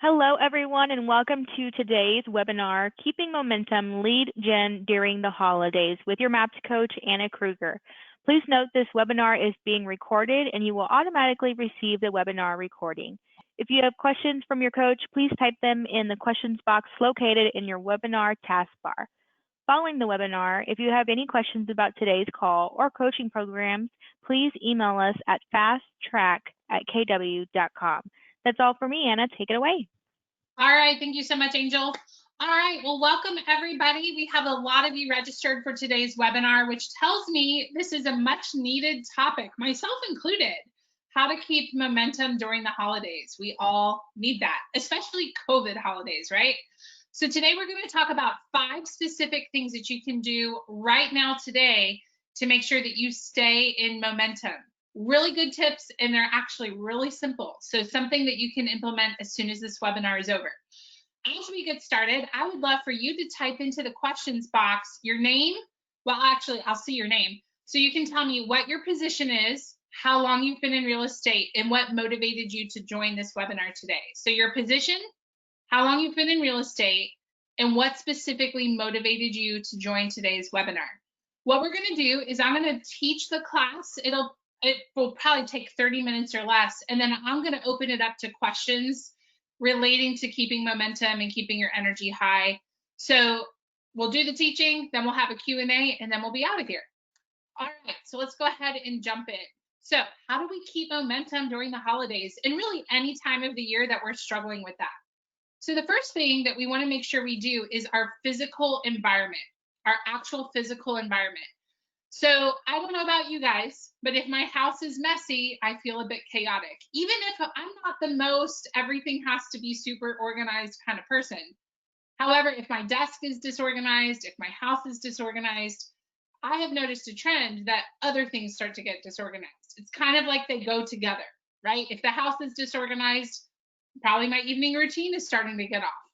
Hello, everyone, and welcome to today's webinar, Keeping Momentum Lead Gen During the Holidays with your MAPS coach, Anna Kruger. Please note this webinar is being recorded and you will automatically receive the webinar recording. If you have questions from your coach, please type them in the questions box located in your webinar taskbar. Following the webinar, if you have any questions about today's call or coaching programs, please email us at fasttrack@kw.com. That's all for me, Anna. Take it away. All right, thank you so much, Angel. All right, well, welcome everybody. We have a lot of you registered for today's webinar, which tells me this is a much needed topic, myself included, how to keep momentum during the holidays. We all need that, especially COVID holidays, right? So today we're going to talk about 5 specific things that you can do right now today to make sure that you stay in momentum. Really good tips, and they're actually really simple. So something that you can implement as soon as this webinar is over. As we get started, I would love for you to type into the questions box your name. Well, actually, I'll see your name. So you can tell me what your position is, how long you've been in real estate, and what motivated you to join this webinar today. So your position, how long you've been in real estate, and what specifically motivated you to join today's webinar. What we're going to do is I'm going to teach the class. It will probably take 30 minutes or less, and then I'm going to open it up to questions relating to keeping momentum and keeping your energy high. So we'll do the teaching, then we'll have a Q&A, and then we'll be out of here. All right, so let's go ahead and jump in. So how do we keep momentum during the holidays and really any time of the year that we're struggling with that? So the first thing that we want to make sure we do is our physical environment, our actual physical environment. So I don't know about you guys, but if my house is messy, I feel a bit chaotic. Even if I'm not the most, everything has to be super organized kind of person. However, if my desk is disorganized, if my house is disorganized, I have noticed a trend that other things start to get disorganized. It's kind of like they go together, right? If the house is disorganized, probably my evening routine is starting to get off.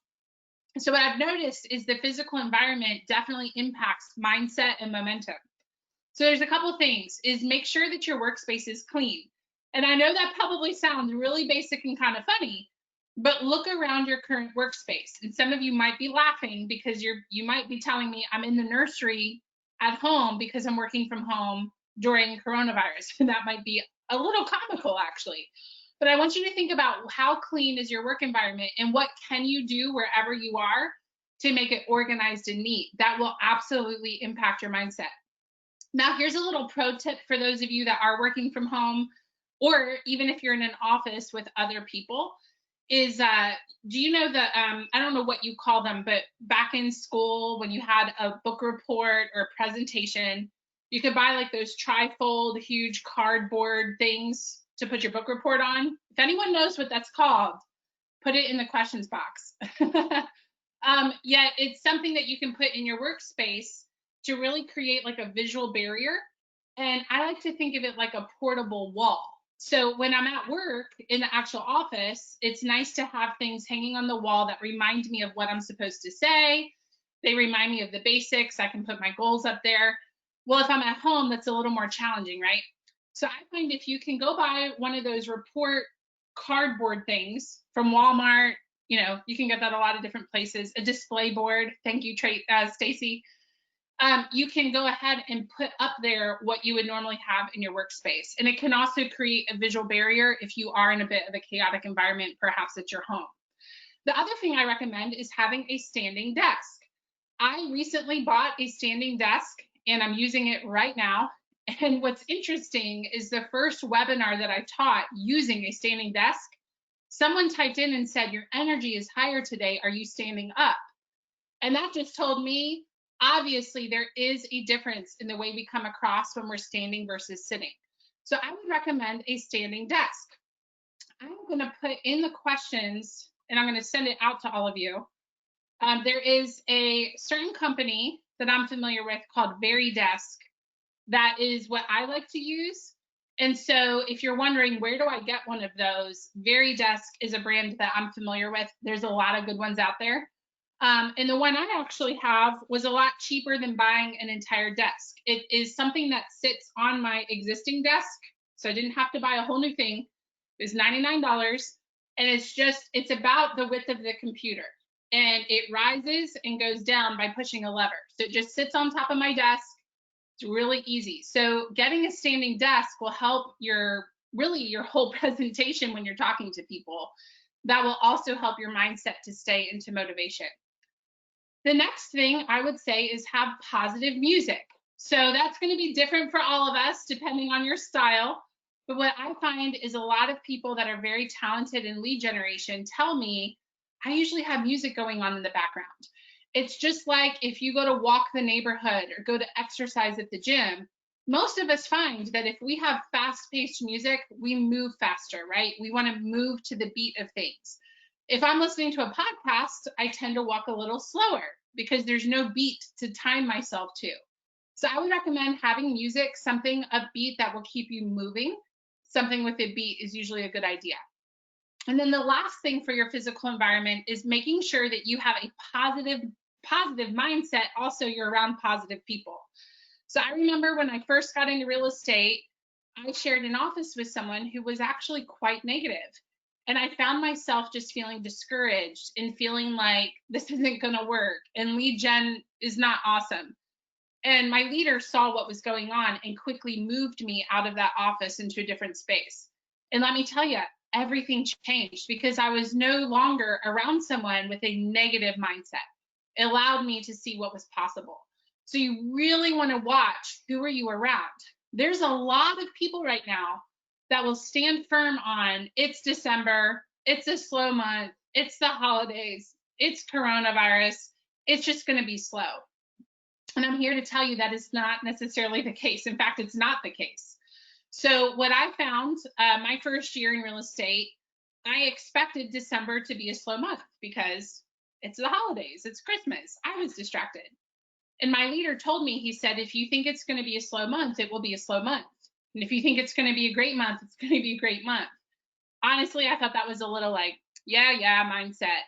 So what I've noticed is the physical environment definitely impacts mindset and momentum. So there's a couple things, is make sure that your workspace is clean. And I know that probably sounds really basic and kind of funny, but look around your current workspace. And some of you might be laughing because you might be telling me I'm in the nursery at home because I'm working from home during coronavirus. And that might be a little comical actually. But I want you to think about how clean is your work environment and what can you do wherever you are to make it organized and neat. That will absolutely impact your mindset. Now, here's a little pro tip for those of you that are working from home, or even if you're in an office with other people, is do you know the, I don't know what you call them, but back in school when you had a book report or presentation, you could buy like those tri-fold huge cardboard things to put your book report on. If anyone knows what that's called, put it in the questions box. Yeah, it's something that you can put in your workspace to really create like a visual barrier. And I like to think of it like a portable wall. So when I'm at work in the actual office, it's nice to have things hanging on the wall that remind me of what I'm supposed to say. They remind me of the basics. I can put my goals up there. Well, if I'm at home, that's a little more challenging, right? So I find if you can go buy one of those report cardboard things from Walmart, you can get that a lot of different places, a display board. Thank you, Stacy. You can go ahead and put up there what you would normally have in your workspace. And it can also create a visual barrier if you are in a bit of a chaotic environment, perhaps at your home. The other thing I recommend is having a standing desk. I recently bought a standing desk and I'm using it right now. And what's interesting is the first webinar that I taught using a standing desk, someone typed in and said, your energy is higher today. Are you standing up? And that just told me, obviously, there is a difference in the way we come across when we're standing versus sitting. So I would recommend a standing desk. I'm going to put in the questions, and I'm going to send it out to all of you. There is a certain company that I'm familiar with called VeriDesk. That is what I like to use. And so if you're wondering, where do I get one of those? VeriDesk is a brand that I'm familiar with. There's a lot of good ones out there. And the one I actually have was a lot cheaper than buying an entire desk. It is something that sits on my existing desk. So I didn't have to buy a whole new thing. It was $99. And it's about the width of the computer. And it rises and goes down by pushing a lever. So it just sits on top of my desk. It's really easy. So getting a standing desk will help your whole presentation when you're talking to people. That will also help your mindset to stay into motivation. The next thing I would say is have positive music. So that's going to be different for all of us depending on your style. But what I find is a lot of people that are very talented in lead generation tell me, I usually have music going on in the background. It's just like if you go to walk the neighborhood or go to exercise at the gym, most of us find that if we have fast-paced music, we move faster, right? We want to move to the beat of things. If I'm listening to a podcast, I tend to walk a little slower because there's no beat to time myself to. So I would recommend having music, something upbeat that will keep you moving. Something with a beat is usually a good idea. And then the last thing for your physical environment is making sure that you have a positive mindset. Also, you're around positive people. So I remember when I first got into real estate, I shared an office with someone who was actually quite negative. And I found myself just feeling discouraged and feeling like this isn't going to work and lead gen is not awesome. And my leader saw what was going on and quickly moved me out of that office into a different space. And let me tell you, everything changed because I was no longer around someone with a negative mindset. It allowed me to see what was possible. So you really want to watch who are you around. There's a lot of people right now that will stand firm on it's December, it's a slow month, it's the holidays, it's coronavirus, it's just going to be slow. And I'm here to tell you that is not necessarily the case. In fact, it's not the case. So what I found my first year in real estate, I expected December to be a slow month because it's the holidays, it's Christmas. I was distracted. And my leader told me, he said, if you think it's going to be a slow month, it will be a slow month. And if you think it's going to be a great month, it's going to be a great month. Honestly, I thought that was a little like, yeah, mindset.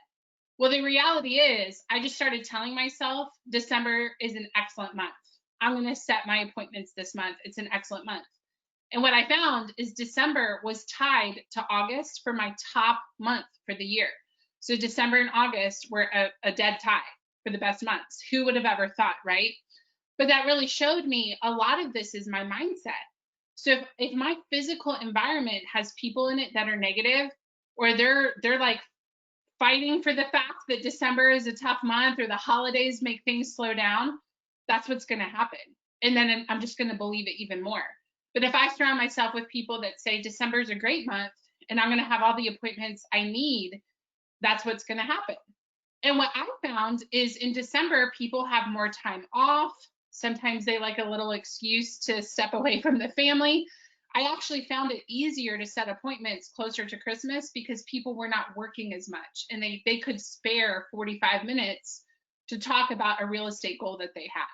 Well, the reality is, I just started telling myself December is an excellent month. I'm going to set my appointments this month. It's an excellent month. And what I found is December was tied to August for my top month for the year. So December and August were a dead tie for the best months. Who would have ever thought, right? But that really showed me a lot of this is my mindset. So if my physical environment has people in it that are negative, or they're like fighting for the fact that December is a tough month or the holidays make things slow down, that's what's going to happen. And then I'm just going to believe it even more. But if I surround myself with people that say December is a great month and I'm going to have all the appointments I need, that's what's going to happen. And what I found is in December, people have more time off. Sometimes they like a little excuse to step away from the family. I actually found it easier to set appointments closer to Christmas because people were not working as much and they could spare 45 minutes to talk about a real estate goal that they had.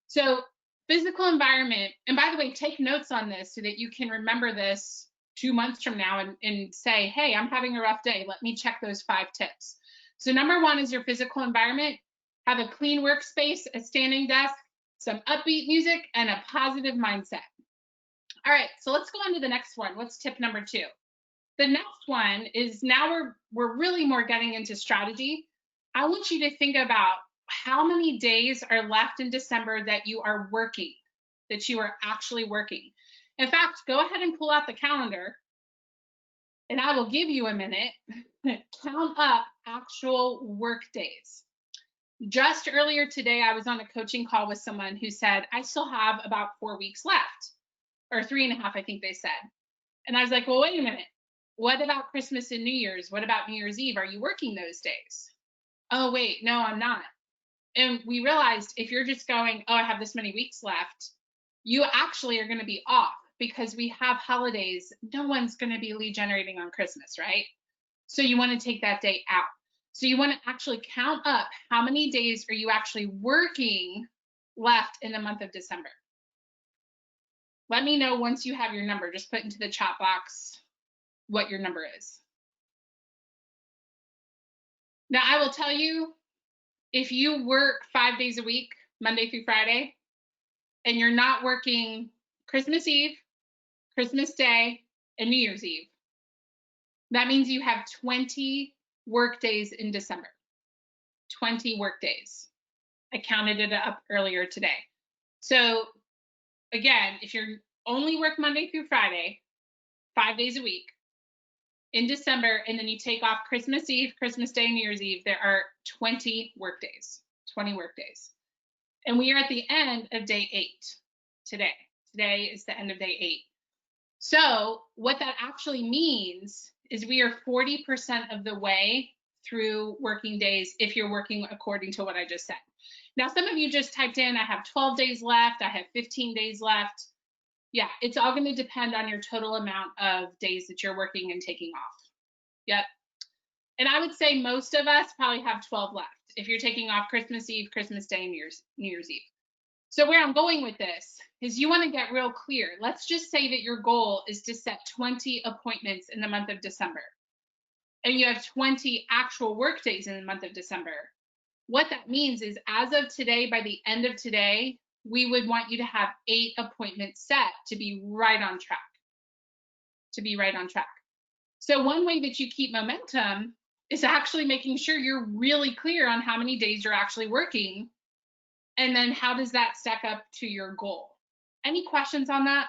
So physical environment, and by the way, take notes on this so that you can remember this 2 months from now and say, hey, I'm having a rough day. Let me check those 5 tips. So number 1 is your physical environment. Have a clean workspace, a standing desk, some upbeat music, and a positive mindset. All right, so let's go on to the next one. What's tip number 2? The next one is now we're really more getting into strategy. I want you to think about how many days are left in December that you are working, that you are actually working. In fact, go ahead and pull out the calendar, and I will give you a minute. Count up actual work days. Just earlier today, I was on a coaching call with someone who said, I still have about 4 weeks left, or 3.5, I think they said. And I was like, well, wait a minute. What about Christmas and New Year's? What about New Year's Eve? Are you working those days? Oh, wait, no, I'm not. And we realized if you're just going, oh, I have this many weeks left, you actually are going to be off because we have holidays. No one's going to be lead generating on Christmas, right? So you want to take that day out. So you want to actually count up how many days are you actually working left in the month of December. Let me know once you have your number. Just put into the chat box what your number is. Now, I will tell you, if you work 5 days a week, Monday through Friday, and you're not working Christmas Eve, Christmas Day, and New Year's Eve, That means you have 20 work days in December. 20 work days. I counted it up earlier today. So again, if you're only work Monday through Friday, 5 days a week in December, and then you take off Christmas Eve, Christmas Day, New Year's Eve, there are 20 work days. 20 work days. And we are at the end of day 8 today. Today is the end of day 8. So what that actually means is we are 40% of the way through working days if you're working according to what I just said. Now, some of you just typed in, I have 12 days left, I have 15 days left. Yeah, it's all going to depend on your total amount of days that you're working and taking off. Yep. And I would say most of us probably have 12 left if you're taking off Christmas Eve, Christmas Day, and New Year's Eve. So where I'm going with this is you want to get real clear. Let's just say that your goal is to set 20 appointments in the month of December, and you have 20 actual work days in the month of December. What that means is as of today, by the end of today, we would want you to have 8 appointments set to be right on track. To be right on track. So one way that you keep momentum is actually making sure you're really clear on how many days you're actually working. And then how does that stack up to your goal? Any questions on that?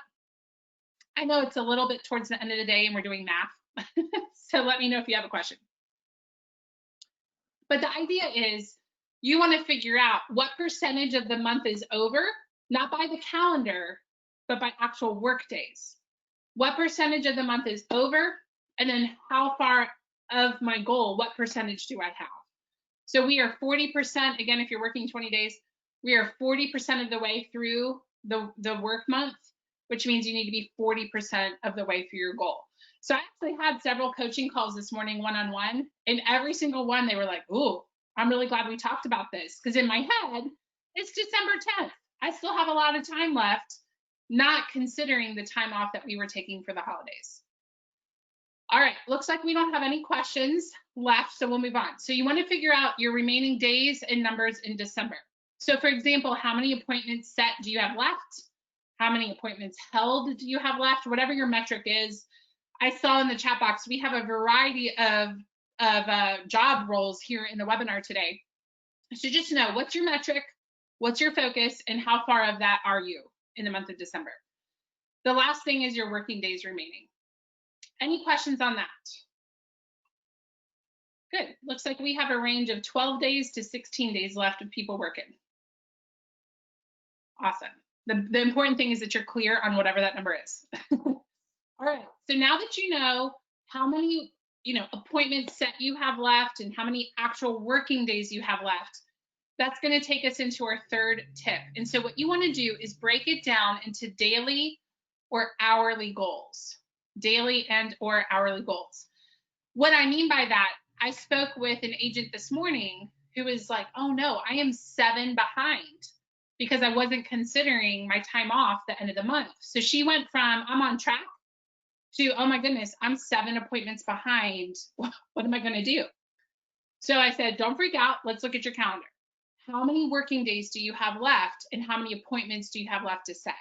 I know it's a little bit towards the end of the day and we're doing math. So let me know if you have a question. But the idea is you want to figure out what percentage of the month is over, not by the calendar, but by actual work days. What percentage of the month is over? And then how far of my goal, what percentage do I have? So we are 40%, again, if you're working 20 days, we are 40% of the way through the work month, which means you need to be 40% of the way through your goal. So I actually had several coaching calls this morning, one-on-one, and every single one, they were like, ooh, I'm really glad we talked about this. Because in my head, it's December 10th. I still have a lot of time left, not considering the time off that we were taking for the holidays. All right, looks like we don't have any questions left, so we'll move on. So you want to figure out your remaining days and numbers in December. So for example, how many appointments set do you have left? How many appointments held do you have left? Whatever your metric is. I saw in the chat box, we have a variety of job roles here in the webinar today. So just know what's your metric, what's your focus, and how far of that are you in the month of December. The last thing is your working days remaining. Any questions on that? Good. Looks like we have a range of 12 days to 16 days left of people working. Awesome. The important thing is that you're clear on whatever that number is. All right. So now that you know how many appointments set you have left and how many actual working days you have left, that's going to take us into our third tip. And so what you want to do is break it down into daily or hourly goals. Daily and or hourly goals. What I mean by that, I spoke with an agent this morning who was like, oh no, I am 7 behind because I wasn't considering my time off the end of the month. So she went from I'm on track to, oh my goodness, I'm 7 appointments behind. What am I going to do? So I said, don't freak out. Let's look at your calendar. How many working days do you have left and how many appointments do you have left to set?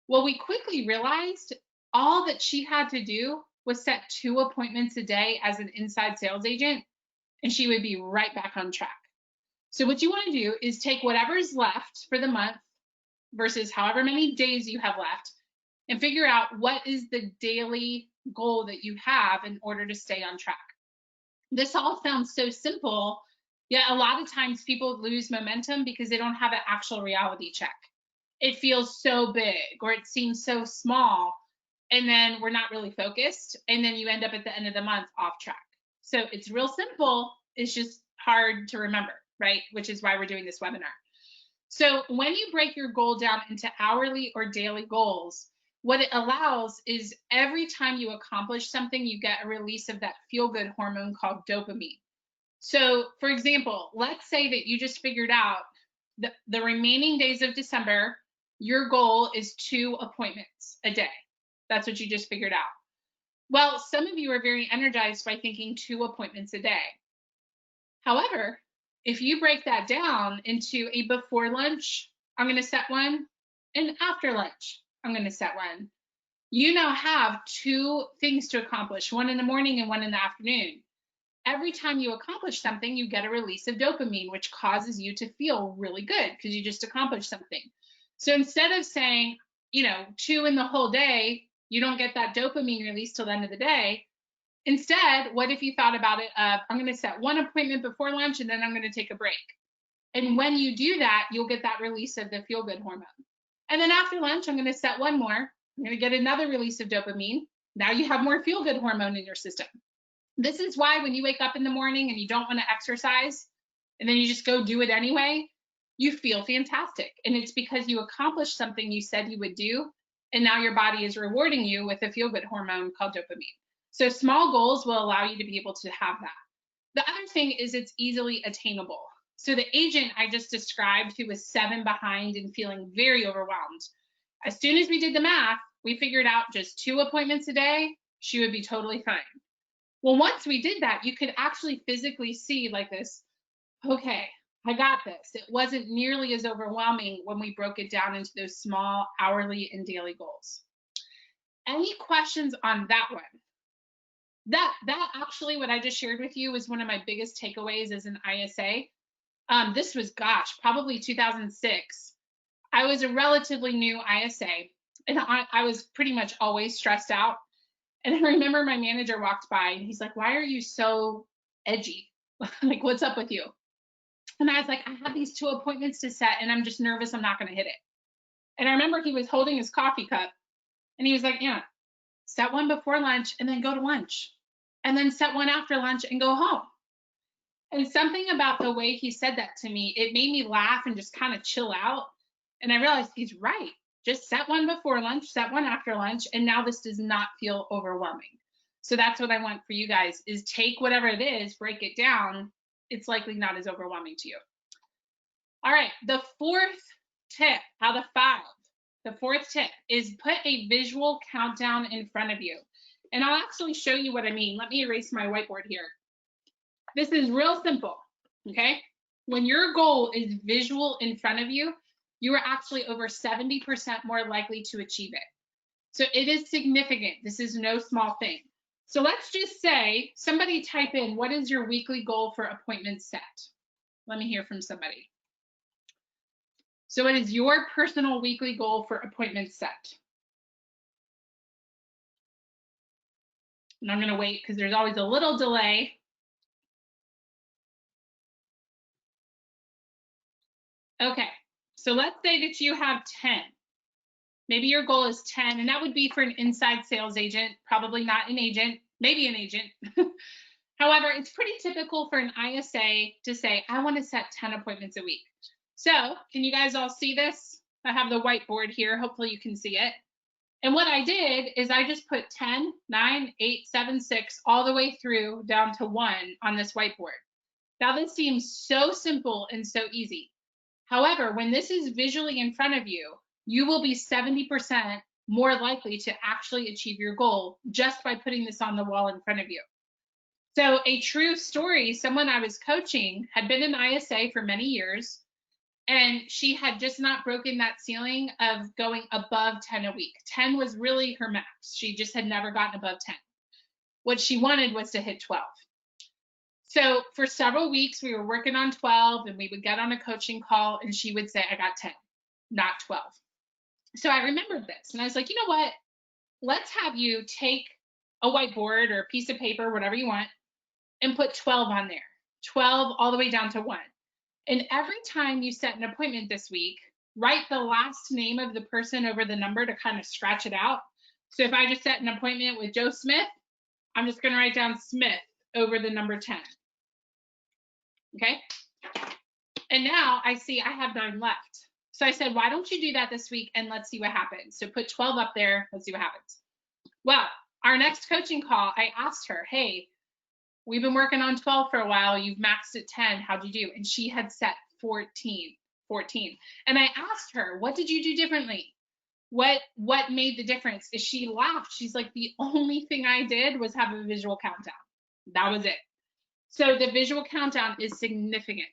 Well, we quickly realized all that she had to do was set 2 appointments a day as an inside sales agent, and she would be right back on track. So what you want to do is take whatever's left for the month versus however many days you have left and figure out what is the daily goal that you have in order to stay on track. This all sounds so simple, yet a lot of times people lose momentum because they don't have an actual reality check. It feels so big or it seems so small, and then we're not really focused, and then you end up at the end of the month off track. So it's real simple, it's just hard to remember, right? Which is why we're doing this webinar. So when you break your goal down into hourly or daily goals, what it allows is every time you accomplish something, you get a release of that feel-good hormone called dopamine. So for example, let's say that you just figured out the remaining days of December, your goal is 2 appointments a day. That's what you just figured out. Well, some of you are very energized by thinking 2 appointments a day. However, if you break that down into a before lunch, I'm going to set one, and after lunch, I'm going to set one. You now have 2 things to accomplish, one in the morning and one in the afternoon. Every time you accomplish something, you get a release of dopamine, which causes you to feel really good because you just accomplished something. So instead of saying, 2 in the whole day, you don't get that dopamine release till the end of the day. Instead, what if you thought about it of, I'm going to set 1 appointment before lunch and then I'm going to take a break. And when you do that, you'll get that release of the feel good hormone. And then after lunch, I'm going to set 1 more. I'm going to get another release of dopamine. Now you have more feel good hormone in your system. This is why when you wake up in the morning and you don't want to exercise, and then you just go do it anyway, you feel fantastic. And it's because you accomplished something you said you would do, and now your body is rewarding you with a feel-good hormone called dopamine. So small goals will allow you to be able to have that. The other thing is it's easily attainable. So the agent I just described who was 7 behind and feeling very overwhelmed, as soon as we did the math, we figured out just 2 appointments a day, she would be totally fine. Well, once we did that, you could actually physically see like this, okay, I got this. It wasn't nearly as overwhelming when we broke it down into those small hourly and daily goals. Any questions on that one? That actually, what I just shared with you was one of my biggest takeaways as an ISA. This was, probably 2006. I was a relatively new ISA, and I was pretty much always stressed out. And I remember my manager walked by and he's like, "Why are you so edgy? Like, what's up with you?" And I was like, "I have these 2 appointments to set and I'm just nervous I'm not going to hit it." And I remember he was holding his coffee cup and he was like, "Yeah, set 1 before lunch and then go to lunch. And then set 1 after lunch and go home." And something about the way he said that to me, it made me laugh and just kind of chill out. And I realized he's right. Just set 1 before lunch, set 1 after lunch, and now this does not feel overwhelming. So that's what I want for you guys is take whatever it is, break it down. It's likely not as overwhelming to you. All right, the 4th tip out of 5, the 4th tip is put a visual countdown in front of you. And I'll actually show you what I mean. Let me erase my whiteboard here. This is real simple, okay? When your goal is visual in front of you, you are actually over 70% more likely to achieve it. So it is significant. This is no small thing. So let's just say somebody type in, what is your weekly goal for appointments set? Let me hear from somebody. So what is your personal weekly goal for appointments set? And I'm going to wait because there's always a little delay. Okay, so let's say that you have 10. Maybe your goal is 10, and that would be for an inside sales agent, probably not an agent, maybe an agent. However, it's pretty typical for an ISA to say, I want to set 10 appointments a week. So can you guys all see this? I have the whiteboard here. Hopefully you can see it. And what I did is I just put 10, 9, 8, 7, 6, all the way through down to 1 on this whiteboard. Now this seems so simple and so easy. However, when this is visually in front of you, you will be 70% more likely to actually achieve your goal just by putting this on the wall in front of you. So a true story, someone I was coaching had been an ISA for many years, and she had just not broken that ceiling of going above 10 a week. 10 was really her max. She just had never gotten above 10. What she wanted was to hit 12. So for several weeks, we were working on 12, and we would get on a coaching call, and she would say, I got 10, not 12. So I remembered this, and I was like, you know what? Let's have you take a whiteboard or a piece of paper, whatever you want, and put 12 on there, 12 all the way down to 1. And every time you set an appointment this week, write the last name of the person over the number to kind of scratch it out. So if I just set an appointment with Joe Smith, I'm just going to write down Smith over the number 10. Okay? And now I see I have 9 left. So I said, why don't you do that this week and let's see what happens. So put 12 up there. Let's see what happens. Well, our next coaching call, I asked her, hey, we've been working on 12 for a while. You've maxed at 10. How'd you do? And she had set 14. And I asked her, what did you do differently? What made the difference? Is she laughed. She's like, the only thing I did was have a visual countdown. That was it. So the visual countdown is significant.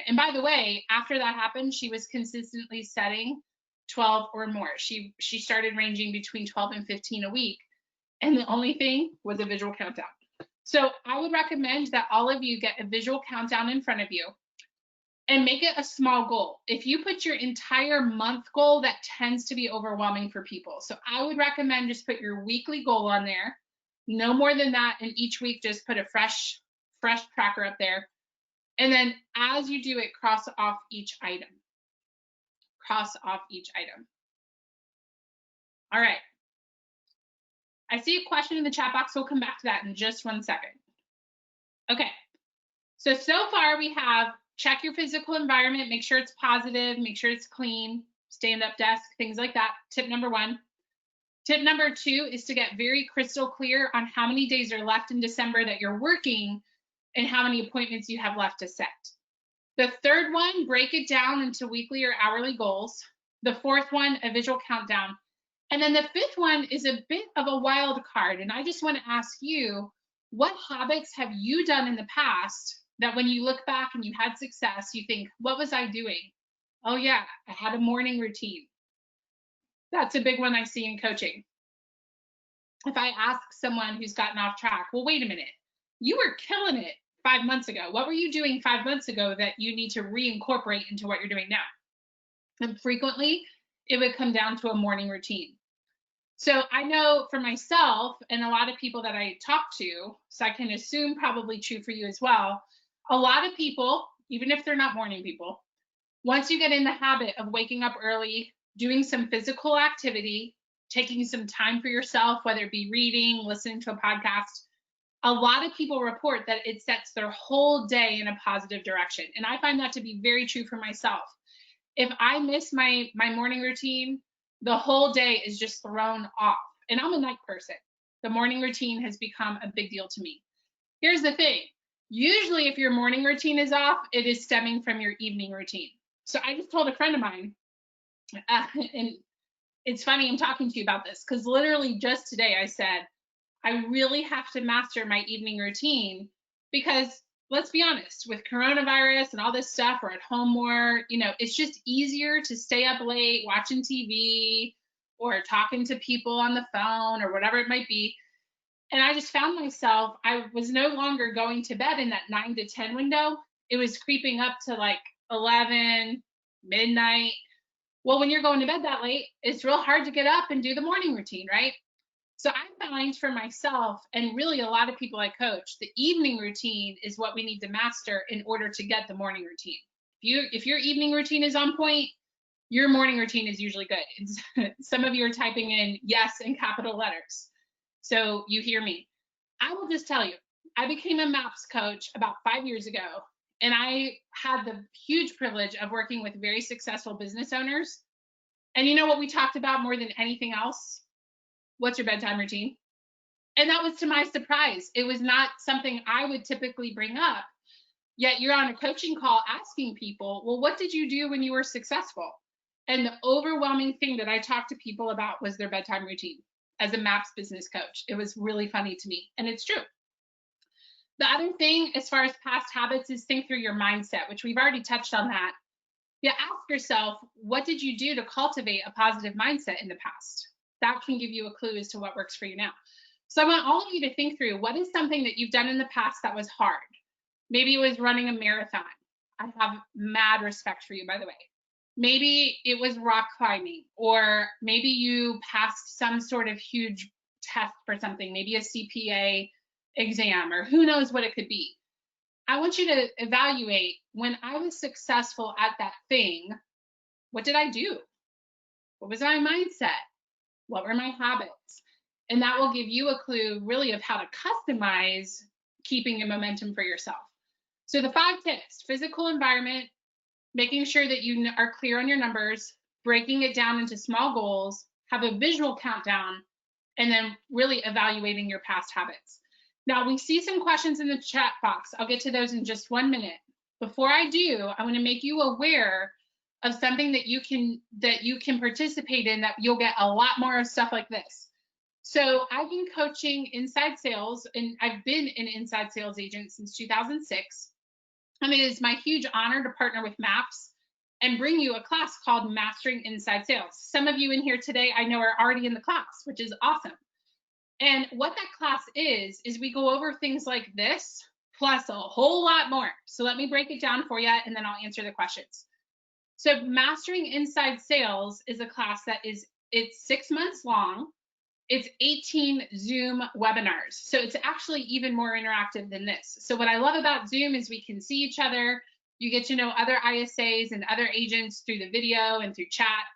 And by the way, after that happened, she was consistently setting 12 or more. She started ranging between 12 and 15 a week. And the only thing was a visual countdown. So I would recommend that all of you get a visual countdown in front of you and make it a small goal. If you put your entire month goal, that tends to be overwhelming for people. So I would recommend just put your weekly goal on there, no more than that. And each week, just put a fresh tracker up there. And then as you do it, cross off each item. Cross off each item. All right. I see a question in the chat box. We'll come back to that in just 1 second. Okay. So far we have check your physical environment, make sure it's positive, make sure it's clean, stand-up desk, things like that. Tip number 1. Tip number 2 is to get very crystal clear on how many days are left in December that you're working and how many appointments you have left to set. The third one, break it down into weekly or hourly goals. The fourth one, a visual countdown. And then the fifth one is a bit of a wild card. And I just want to ask you, what habits have you done in the past that when you look back and you had success, you think, what was I doing? Oh yeah, I had a morning routine. That's a big one I see in coaching. If I ask someone who's gotten off track, well, wait a minute, you were killing it 5 months ago. What were you doing 5 months ago that you need to reincorporate into what you're doing now? And frequently, it would come down to a morning routine. So I know for myself and a lot of people that I talk to, so I can assume probably true for you as well, a lot of people, even if they're not morning people, once you get in the habit of waking up early, doing some physical activity, taking some time for yourself, whether it be reading, listening to a podcast, a lot of people report that it sets their whole day in a positive direction. And I find that to be very true for myself. If I miss my morning routine, the whole day is just thrown off. And I'm a night person. The morning routine has become a big deal to me. Here's the thing. Usually if your morning routine is off, it is stemming from your evening routine. So I just told a friend of mine, and it's funny I'm talking to you about this, because literally just today I said, I really have to master my evening routine because let's be honest, with coronavirus and all this stuff, we're at home more, it's just easier to stay up late watching TV or talking to people on the phone or whatever it might be. And I just found myself, I was no longer going to bed in that 9 to 10 window. It was creeping up to like 11, midnight. Well, when you're going to bed that late, it's real hard to get up and do the morning routine, right? So I find for myself, and really a lot of people I coach, the evening routine is what we need to master in order to get the morning routine. If your evening routine is on point, your morning routine is usually good. Some of you are typing in yes in capital letters. So you hear me. I will just tell you, I became a MAPS coach about 5 years ago, and I had the huge privilege of working with very successful business owners. And you know what we talked about more than anything else? What's your bedtime routine? And that was to my surprise. It was not something I would typically bring up. Yet you're on a coaching call asking people, well, what did you do when you were successful? And the overwhelming thing that I talked to people about was their bedtime routine as a MAPS business coach. It was really funny to me, and it's true. The other thing as far as past habits is think through your mindset, which we've already touched on that. Yeah, ask yourself, what did you do to cultivate a positive mindset in the past? That can give you a clue as to what works for you now. So I want all of you to think through, what is something that you've done in the past that was hard? Maybe it was running a marathon. I have mad respect for you, by the way. Maybe it was rock climbing, or maybe you passed some sort of huge test for something, maybe a CPA exam, or who knows what it could be. I want you to evaluate, when I was successful at that thing, what did I do? What was my mindset? What were my habits? And that will give you a clue really of how to customize keeping a momentum for yourself. So the 5 tips: physical environment, making sure that you are clear on your numbers, breaking it down into small goals, have a visual countdown, and then really evaluating your past habits. Now we see some questions in the chat box. I'll get to those in just 1 minute. Before I do, I want to make you aware of something that you can participate in, that you'll get a lot more of stuff like this. So I've been coaching inside sales, and I've been an inside sales agent since 2006. And it is my huge honor to partner with MAPS and bring you a class called Mastering Inside Sales. Some of you in here today I know are already in the class, which is awesome. And what that class is we go over things like this, plus a whole lot more. So let me break it down for you, and then I'll answer the questions. So Mastering Inside Sales is a class that it's 6 months long. It's 18 Zoom webinars. So it's actually even more interactive than this. So what I love about Zoom is we can see each other. You get to know other ISAs and other agents through the video and through chat.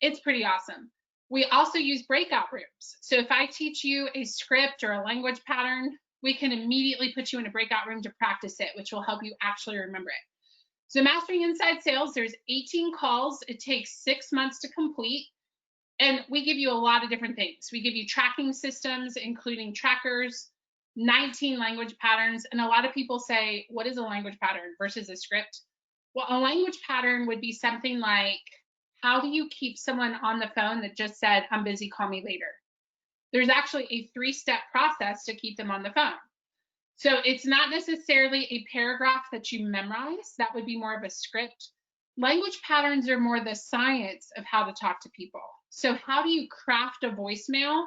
It's pretty awesome. We also use breakout rooms. So if I teach you a script or a language pattern, we can immediately put you in a breakout room to practice it, which will help you actually remember it. So Mastering Inside Sales, there's 18 calls. It takes 6 months to complete. And we give you a lot of different things. We give you tracking systems, including trackers, 19 language patterns. And a lot of people say, what is a language pattern versus a script? Well, a language pattern would be something like, how do you keep someone on the phone that just said, I'm busy, call me later? There's actually a 3-step process to keep them on the phone. So it's not necessarily a paragraph that you memorize. That would be more of a script. Language patterns are more the science of how to talk to people. So how do you craft a voicemail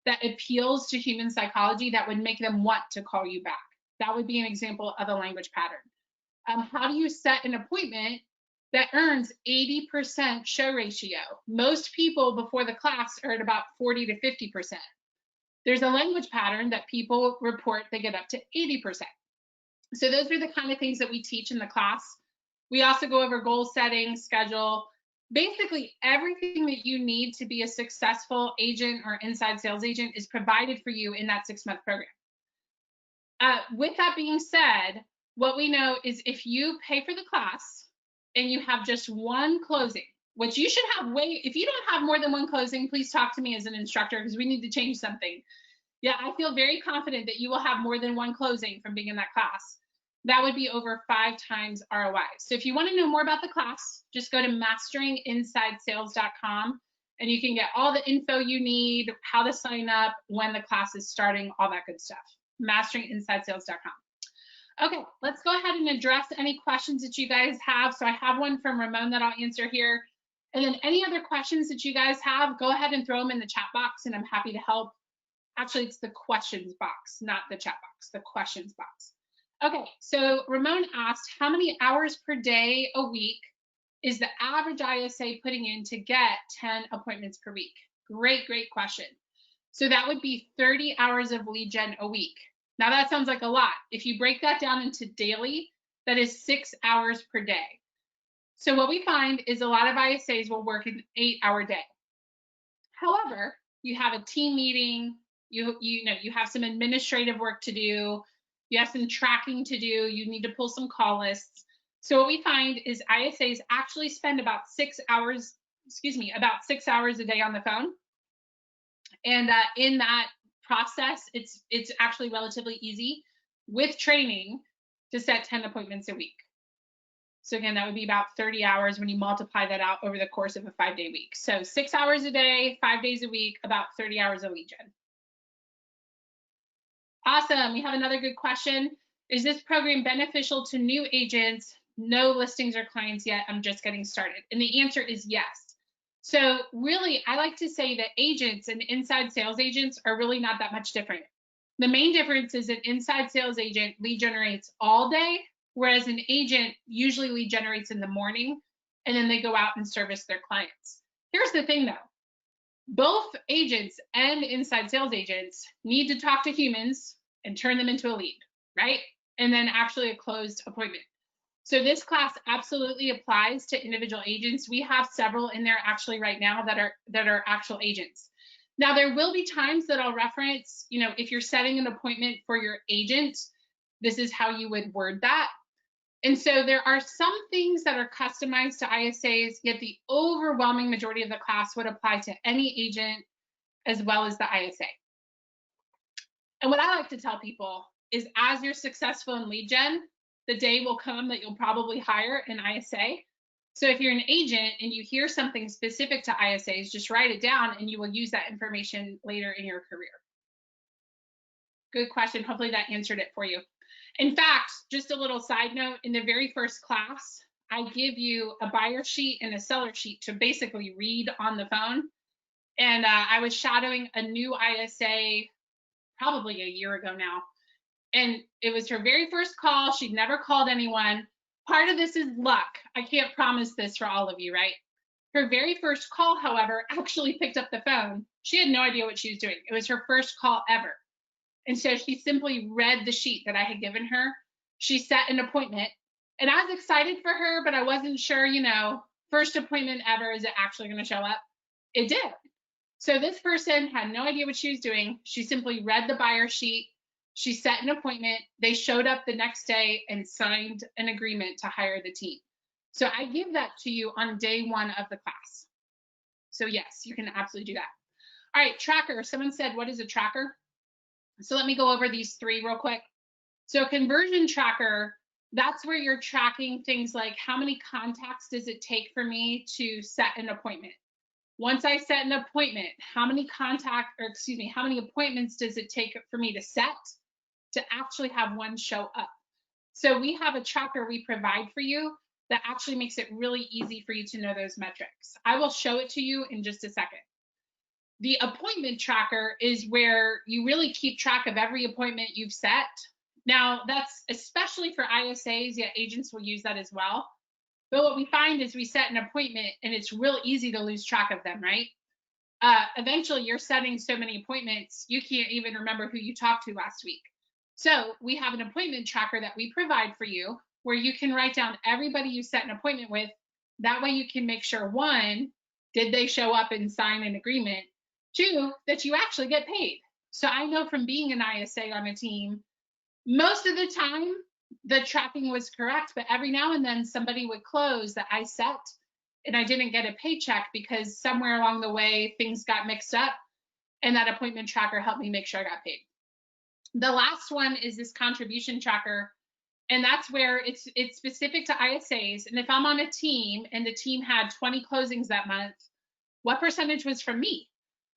that appeals to human psychology that would make them want to call you back? That would be an example of a language pattern. How do you set an appointment that earns 80% show ratio? Most people before the class are at about 40 to 50%. There's a language pattern that people report they get up to 80%. So those are the kind of things that we teach in the class. We also go over goal setting, schedule, basically everything that you need to be a successful agent or inside sales agent is provided for you in that 6-month program. With that being said, what we know is if you pay for the class and you have just one closing, which you should have if you don't have more than one closing, please talk to me as an instructor because we need to change something. Yeah, I feel very confident that you will have more than one closing from being in that class. That would be over 5 times ROI. So if you want to know more about the class, just go to masteringinsidesales.com and you can get all the info you need, how to sign up, when the class is starting, all that good stuff. Masteringinsidesales.com. Okay, let's go ahead and address any questions that you guys have. So I have one from Ramon that I'll answer here. And then any other questions that you guys have, go ahead and throw them in the chat box and I'm happy to help. Actually, it's the questions box, not the chat box, the questions box. Okay, so Ramon asked, how many hours per day a week is the average ISA putting in to get 10 appointments per week? Great, great question. So that would be 30 hours of lead gen a week. Now that sounds like a lot. If you break that down into daily, that is 6 hours per day. So what we find is a lot of ISAs will work an 8-hour day. However, you have a team meeting, you have some administrative work to do, you have some tracking to do, you need to pull some call lists. So what we find is ISAs actually spend about 6 hours, about 6 hours a day on the phone. And in that process, it's actually relatively easy with training to set 10 appointments a week. So again, that would be about 30 hours when you multiply that out over the course of a 5-day week. So 6 hours a day, 5 days a week, about 30 hours of lead gen. Awesome. We have another good question. Is this program beneficial to new agents? No listings or clients yet. I'm just getting started. And the answer is yes. So really, I like to say that agents and inside sales agents are really not that much different. The main difference is an inside sales agent lead generates all day, whereas an agent usually lead generates in the morning, and then they go out and service their clients. Here's the thing though. Both agents and inside sales agents need to talk to humans and turn them into a lead, right? And then actually a closed appointment. So this class absolutely applies to individual agents. We have several in there actually right now that are actual agents. Now there will be times that I'll reference, if you're setting an appointment for your agent, this is how you would word that. And so there are some things that are customized to ISAs, yet the overwhelming majority of the class would apply to any agent as well as the ISA. And what I like to tell people is as you're successful in lead gen, the day will come that you'll probably hire an ISA. So if you're an agent and you hear something specific to ISAs, just write it down and you will use that information later in your career. Good question. Hopefully that answered it for you. In fact, just a little side note, in the very first class, I give you a buyer sheet and a seller sheet to basically read on the phone. And I was shadowing a new ISA probably a year ago now. And it was her very first call. She'd never called anyone. Part of this is luck. I can't promise this for all of you, right? Her very first call, however, actually picked up the phone. She had no idea what she was doing. It was her first call ever. And so she simply read the sheet that I had given her. She set an appointment. And I was excited for her, but I wasn't sure, first appointment ever, is it actually going to show up? It did. So this person had no idea what she was doing. She simply read the buyer sheet. She set an appointment. They showed up the next day and signed an agreement to hire the team. So I give that to you on day 1 of the class. So yes, you can absolutely do that. All right, tracker. Someone said, what is a tracker? So let me go over these 3 real quick. So a conversion tracker, that's where you're tracking things like how many contacts does it take for me to set an appointment? Once I set an appointment, how many appointments does it take for me to set to actually have one show up? So we have a tracker we provide for you that actually makes it really easy for you to know those metrics. I will show it to you in just a second. The appointment tracker is where you really keep track of every appointment you've set. Now, that's especially for ISAs, yet agents will use that as well. But what we find is we set an appointment and it's real easy to lose track of them, right? Eventually, you're setting so many appointments, you can't even remember who you talked to last week. So we have an appointment tracker that we provide for you where you can write down everybody you set an appointment with. That way you can make sure, 1, did they show up and sign an agreement? 2, that you actually get paid. So I know from being an ISA on a team, most of the time the tracking was correct, but every now and then somebody would close that I set and I didn't get a paycheck because somewhere along the way things got mixed up, and that appointment tracker helped me make sure I got paid. The last one is this contribution tracker, and that's where it's specific to ISAs. And if I'm on a team and the team had 20 closings that month, what percentage was from me?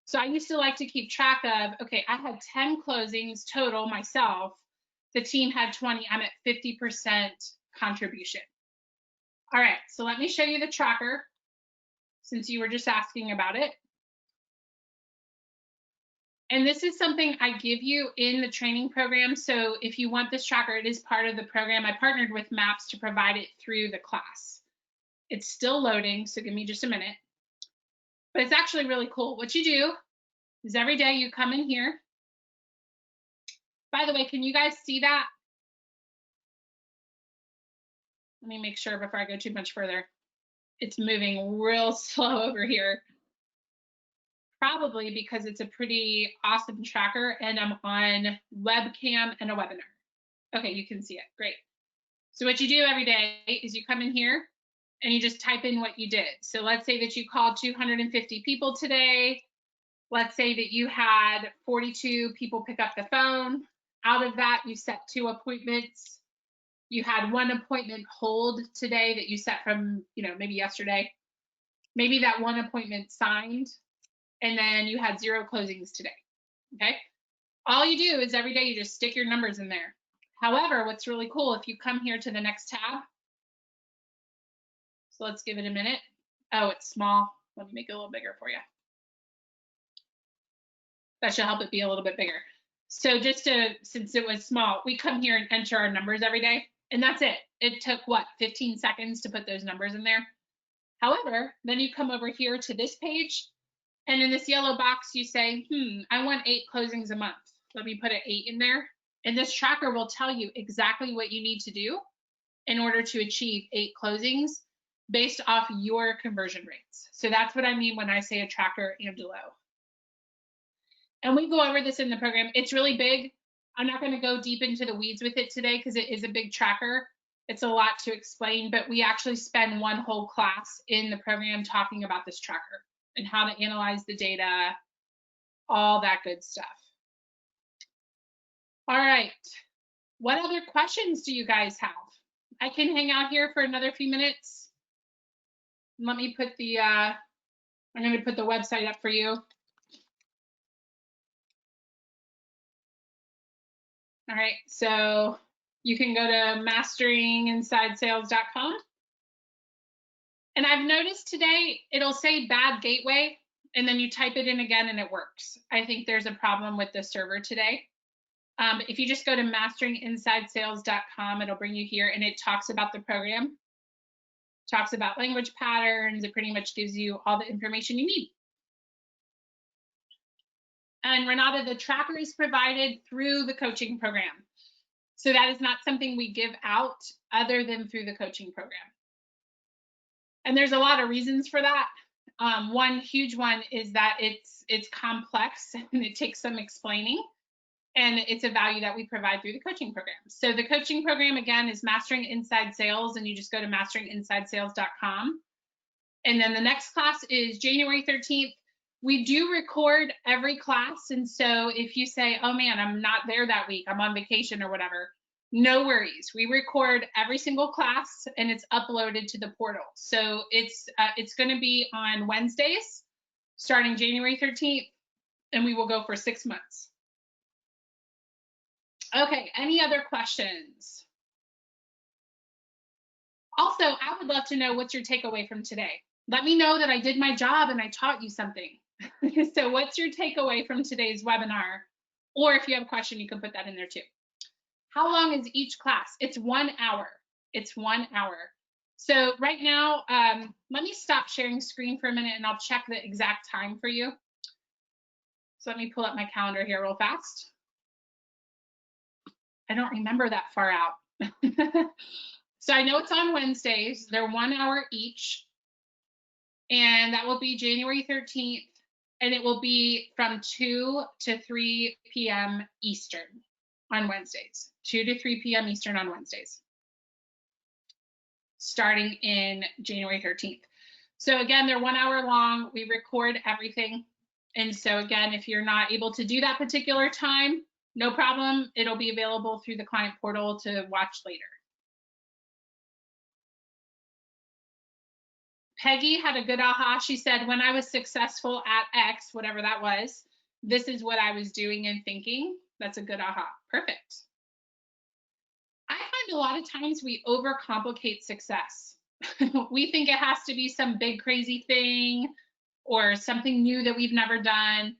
So I used to like to keep track of, okay, I had 10 closings total myself. The team had 20. I'm at 50% contribution. All right, so let me show you the tracker since you were just asking about it. And this is something I give you in the training program. So if you want this tracker, it is part of the program. I partnered with Maps to provide it through the class. It's still loading, so give me just a minute. But it's actually really cool. What you do is every day you come in here. By the way, can you guys see that? Let me make sure before I go too much further. It's moving real slow over here. Probably because it's a pretty awesome tracker and I'm on webcam and a webinar. Okay, you can see it. Great. So what you do every day is you come in here and you just type in what you did. So let's say that you called 250 people today. Let's say that you had 42 people pick up the phone. Out of that, you set 2 appointments. You had 1 appointment hold today that you set from, maybe yesterday. Maybe that 1 appointment signed, and then you had 0 closings today, okay? All you do is every day you just stick your numbers in there. However, what's really cool, if you come here to the next tab, so let's give it a minute. Oh, it's small. Let me make it a little bigger for you. That should help it be a little bit bigger. So since it was small, we come here and enter our numbers every day, and that's it. It took, 15 seconds to put those numbers in there. However, then you come over here to this page, and in this yellow box, you say, I want 8 closings a month. Let me put an 8 in there. And this tracker will tell you exactly what you need to do in order to achieve 8 closings based off your conversion rates. So that's what I mean when I say a tracker, Angelo. And we go over this in the program. It's really big. I'm not going to go deep into the weeds with it today because it is a big tracker. It's a lot to explain, but we actually spend one whole class in the program talking about this tracker and how to analyze the data, all that good stuff. All right. What other questions do you guys have? I can hang out here for another few minutes. Let me put I'm going to put the website up for you. All right, so you can go to masteringinsidesales.com And I've noticed today it'll say bad gateway, and then you type it in again and it works. I think there's a problem with the server today. If you just go to masteringinsidesales.com, it'll bring you here, and it talks about the program, talks about language patterns. It pretty much gives you all the information you need. And Renata, the tracker is provided through the coaching program. So that is not something we give out other than through the coaching program. And there's a lot of reasons for that. One huge one is that it's complex and it takes some explaining, and it's a value that we provide through the coaching program. So the coaching program, again, is Mastering Inside Sales, and you just go to masteringinsidesales.com. And then the next class is January 13th. We do record every class, and so if you say, oh man, I'm not there that week, I'm on vacation or whatever, no worries. We record every single class and it's uploaded to the portal. So it's going to be on Wednesdays starting January 13th, and we will go for 6 months. Okay, any other questions? Also, I would love to know what's your takeaway from today. Let me know that I did my job and I taught you something. So what's your takeaway from today's webinar? Or if you have a question, you can put that in there too. How long is each class? It's 1 hour. It's 1 hour. So right now, let me stop sharing screen for a minute and I'll check the exact time for you. So let me pull up my calendar here real fast. I don't remember that far out. So I know it's on Wednesdays. They're 1 hour each. And that will be January 13th. And it will be from 2 to 3 p.m. Eastern on Wednesdays. 2 to 3 p.m. Eastern on Wednesdays, starting in January 13th. So again, they're 1 hour long. We record everything. And so again, if you're not able to do that particular time, no problem. It'll be available through the client portal to watch later. Peggy had a good aha. She said, when I was successful at X, whatever that was, this is what I was doing and thinking. That's a good aha. Perfect. I find a lot of times we overcomplicate success. We think it has to be some big crazy thing or something new that we've never done.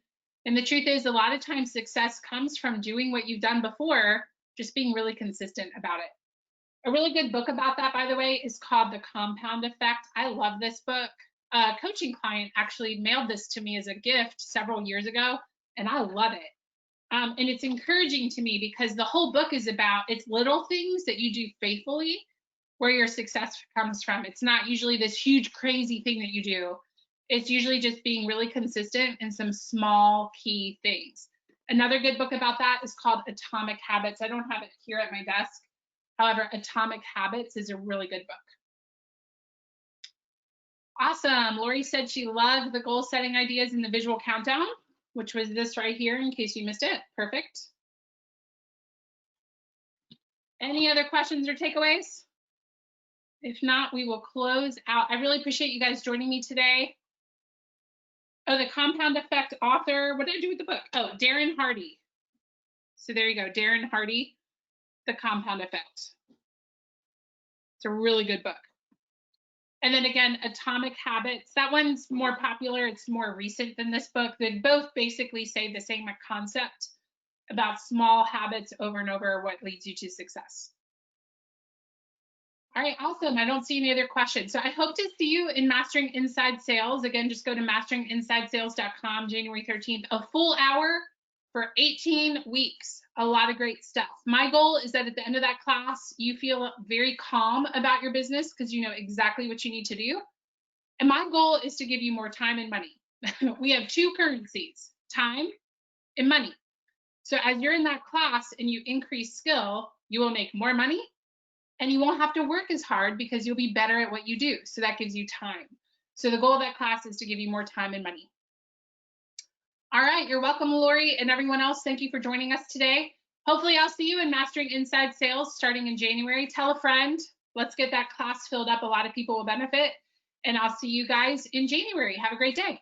And the truth is, a lot of times success comes from doing what you've done before, just being really consistent about it. A really good book about that, by the way, is called The Compound Effect. I love this book. A coaching client actually mailed this to me as a gift several years ago, and I love it. And it's encouraging to me because the whole book is about, it's little things that you do faithfully where your success comes from. It's not usually this huge, crazy thing that you do. It's usually just being really consistent in some small key things. Another good book about that is called Atomic Habits. I don't have it here at my desk. However, Atomic Habits is a really good book. Awesome. Lori said she loved the goal setting ideas in the visual countdown, which was this right here in case you missed it. Perfect. Any other questions or takeaways? If not, we will close out. I really appreciate you guys joining me today. Oh, the Compound Effect author. What did I do with the book? Oh, Darren Hardy. So there you go, Darren Hardy, The Compound Effect. It's a really good book. And then again, Atomic Habits. That one's more popular. It's more recent than this book. They both basically say the same concept about small habits over and over, what leads you to success. All right, awesome. I don't see any other questions. So I hope to see you in Mastering Inside Sales. Again, just go to masteringinsidesales.com, January 13th, a full hour for 18 weeks. A lot of great stuff. My goal is that at the end of that class, you feel very calm about your business because you know exactly what you need to do. And my goal is to give you more time and money. We have two currencies, time and money. So as you're in that class and you increase skill, you will make more money and you won't have to work as hard because you'll be better at what you do. So that gives you time. So the goal of that class is to give you more time and money. All right, you're welcome, Lori, and everyone else. Thank you for joining us today. Hopefully I'll see you in Mastering Inside Sales starting in January. Tell a friend. Let's get that class filled up. A lot of people will benefit. And I'll see you guys in January. Have a great day.